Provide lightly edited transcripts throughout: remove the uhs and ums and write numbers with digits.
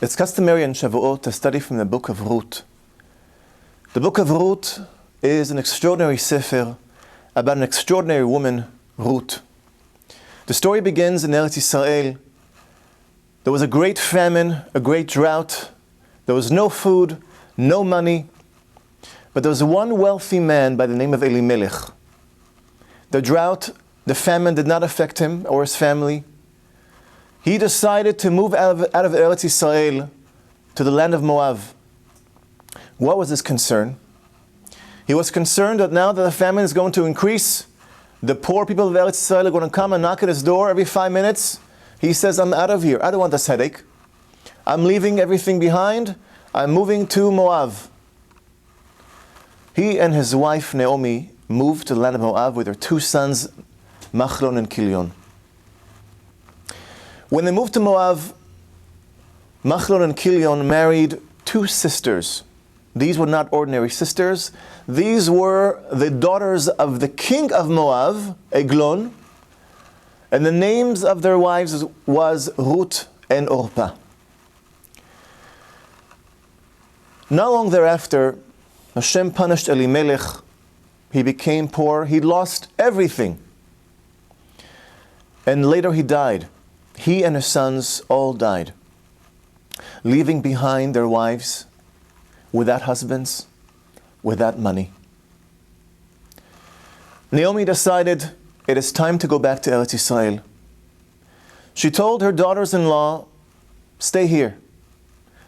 It's customary in Shavuot to study from the book of Ruth. The book of Ruth is an extraordinary sefer about an extraordinary woman, Ruth. The story begins in Eretz Yisrael. There was a great famine, a great drought. There was no food, no money. But there was one wealthy man by the name of Elimelech. The drought, the famine did not affect him or his family. He decided to move out of Eretz Yisrael to the land of Moab. What was his concern? He was concerned that now that the famine is going to increase, the poor people of Eretz Yisrael are going to come and knock at his door every 5 minutes. He says, I'm out of here. I don't want this headache. I'm leaving everything behind. I'm moving to Moab. He and his wife Naomi moved to the land of Moab with their 2 sons, Machlon and Kilion. When they moved to Moab, Machlon and Kilion married 2 sisters. These were not ordinary sisters. These were the daughters of the king of Moab, Eglon, and the names of their wives was Ruth and Orpah. Not long thereafter, Hashem punished Elimelech. He became poor. He lost everything. And later he died. He and his sons all died, leaving behind their wives without husbands, without money. Naomi decided it is time to go back to Eretz Yisrael. She told her daughters-in-law, stay here.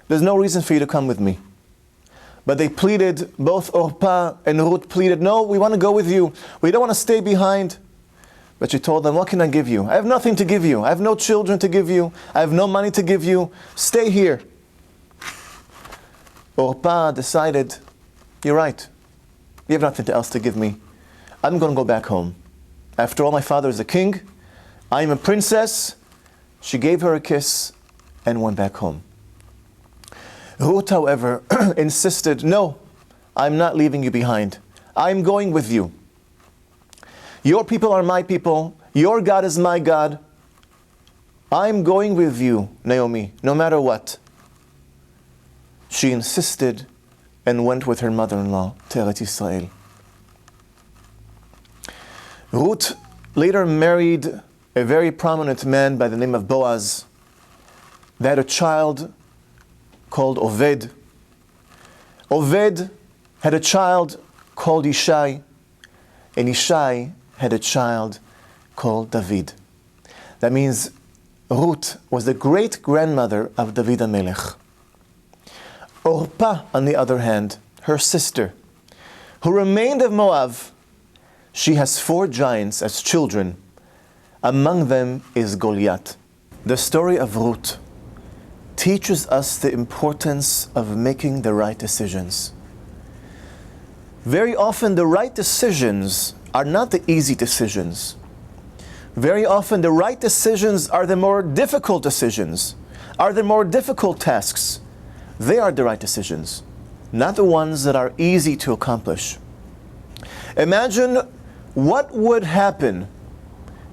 There's no reason for you to come with me. But they pleaded, both Orpah and Ruth pleaded, no, we want to go with you. We don't want to stay behind. But she told them, what can I give you? I have nothing to give you. I have no children to give you. I have no money to give you. Stay here. Orpah decided, you're right. You have nothing else to give me. I'm going to go back home. After all, my father is a king. I am a princess. She gave her a kiss and went back home. Ruth, however, insisted, no, I'm not leaving you behind. I'm going with you. Your people are my people. Your God is my God. I'm going with you, Naomi, no matter what. She insisted and went with her mother-in-law to Eretz Yisrael. Ruth later married a very prominent man by the name of Boaz. They had a child called Oved. Oved had a child called Ishai, and Ishai had a child called David. That means Ruth was the great-grandmother of David HaMelech. Orpah, on the other hand, her sister, who remained of Moab, she has 4 giants as children. Among them is Goliath. The story of Ruth teaches us the importance of making the right decisions. Very often the right decisions are not the easy decisions. Very often the right decisions are the more difficult decisions, are the more difficult tasks. They are the right decisions, not the ones that are easy to accomplish. Imagine what would happen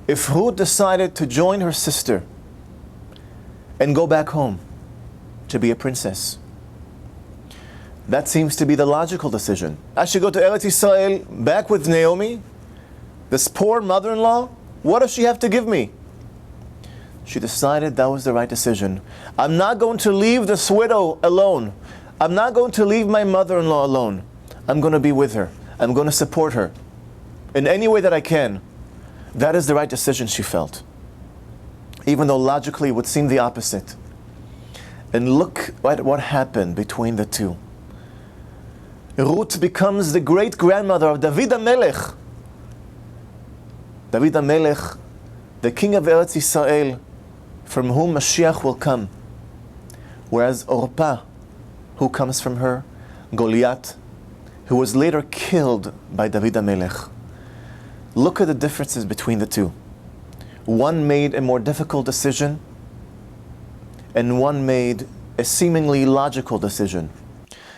if Ruth decided to join her sister and go back home to be a princess. That seems to be the logical decision. I should go to Eretz Yisrael, back with Naomi, this poor mother-in-law. What does she have to give me? She decided that was the right decision. I'm not going to leave this widow alone. I'm not going to leave my mother-in-law alone. I'm going to be with her. I'm going to support her in any way that I can. That is the right decision, she felt. Even though logically it would seem the opposite. And look at what happened between the two. Ruth becomes the great-grandmother of David HaMelech. David HaMelech, the king of Eretz Yisrael, from whom Mashiach will come. Whereas Orpah, who comes from her, Goliath, who was later killed by David HaMelech. Look at the differences between the two. One made a more difficult decision, and one made a seemingly logical decision.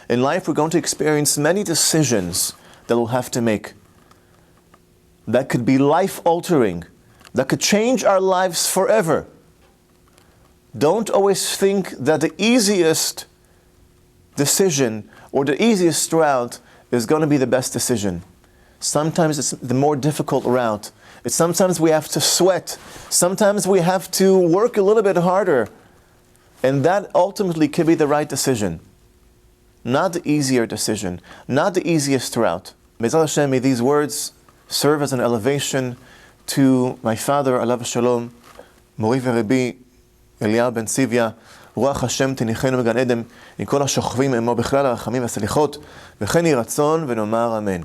In life, we're going to experience many decisions that we'll have to make. That could be life-altering, that could change our lives forever. Don't always think that the easiest decision or the easiest route is going to be the best decision. Sometimes it's the more difficult route. Sometimes we have to sweat. Sometimes we have to work a little bit harder. And that ultimately could be the right decision. Not the easier decision. Not the easiest route. Be'ezrat Hashem, may these words serve as an elevation to my father, alav shalom, Mori v'Rebbi, Eliyahu ben Tzivya, רוח השם תניחנו בגן עדן, עם כל השוכבים עמו בכלל הרחמים והסליחות, וכן יהי רצון ונאמר אמן.